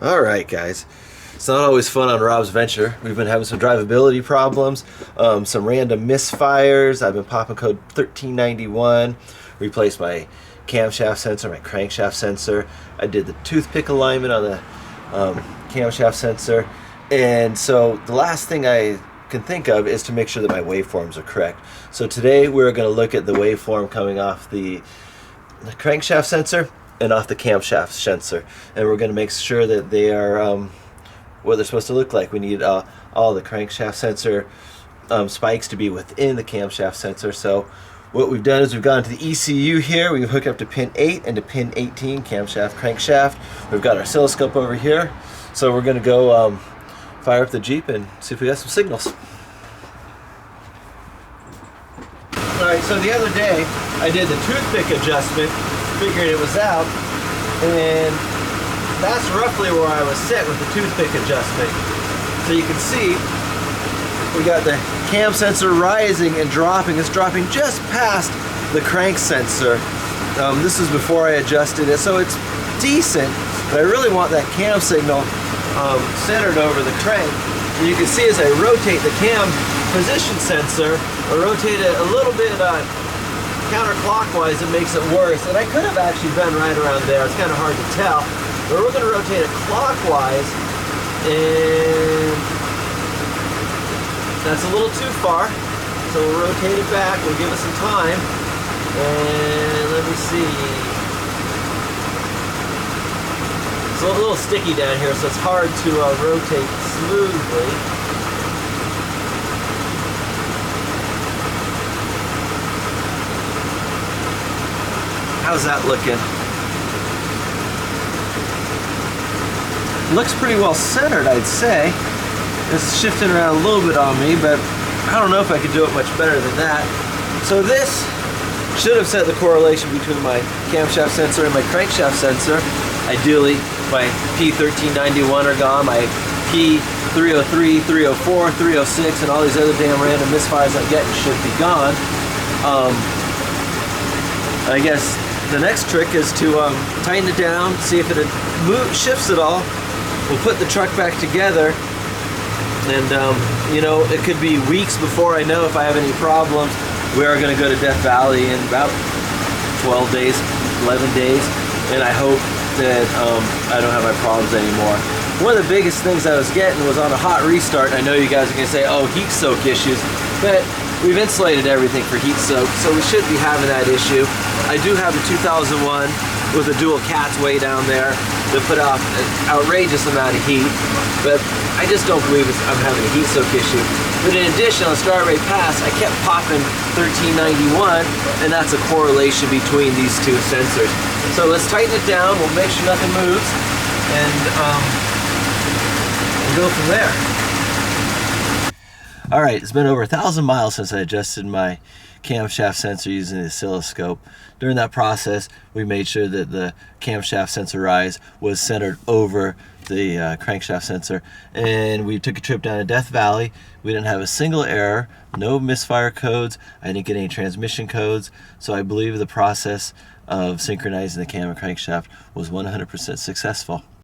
Alright guys, it's not always fun on Rob's Venture. We've been having some drivability problems, some random misfires. I've been popping code 1391, replaced my camshaft sensor, my crankshaft sensor. I did the toothpick alignment on the camshaft sensor, and so the last thing I can think of is to make sure that my waveforms are correct. So today we're going to look at the waveform coming off the crankshaft sensor and off the camshaft sensor, and we're going to make sure that they are what they're supposed to look like. We need all the crankshaft sensor spikes to be within the camshaft sensor. So what we've done is we've gone to the ECU here. We've hooked up to pin 8 and to pin 18, camshaft, crankshaft. We've got our oscilloscope over here. So we're going to go fire up the Jeep and see if we got some signals. Alright, so the other day I did the toothpick adjustment, figured it was out, and that's roughly where I was set with the toothpick adjustment. So you can see we got the cam sensor rising and dropping. It's dropping just past the crank sensor. This is before I adjusted it, so it's decent, but I really want that cam signal centered over the crank. And you can see as I rotate the cam position sensor, I rotate it a little bit counterclockwise, it makes it worse. And I could have actually been right around there. It's kind of hard to tell. But we're going to rotate it clockwise, and that's a little too far. So we'll rotate it back. We'll give it some time. And let me see. It's a little sticky down here, so it's hard to rotate smoothly. How's that looking? Looks pretty well centered, I'd say. It's shifting around a little bit on me, but I don't know if I could do it much better than that. So this should have set the correlation between my camshaft sensor and my crankshaft sensor. Ideally, my P1391 are gone, my P303, 304, 306, and all these other damn random misfires I'm getting should be gone. I guess the next trick is to tighten it down, see if it shifts at all. We'll put the truck back together, and you know, it could be weeks before I know if I have any problems. We are going to go to Death Valley in about 12 days, 11 days, and I hope that I don't have my problems anymore. One of the biggest things I was getting was on a hot restart. I know you guys are going to say, oh, heat soak issues, but we've insulated everything for heat soak, so we should be having that issue. I do have a 2001 with a dual cat's way down there that put off an outrageous amount of heat, but I just don't believe I'm having a heat soak issue. But in addition, on Strawberry Pass, I kept popping 1391, and that's a correlation between these two sensors. So let's tighten it down, we'll make sure nothing moves, and we'll go from there. Alright, it's been over 1,000 miles since I adjusted my camshaft sensor using the oscilloscope. During that process, we made sure that the camshaft sensor rise was centered over the crankshaft sensor, and we took a trip down to Death Valley. We didn't have a single error, no misfire codes, I didn't get any transmission codes, so I believe the process of synchronizing the cam and crankshaft was 100% successful.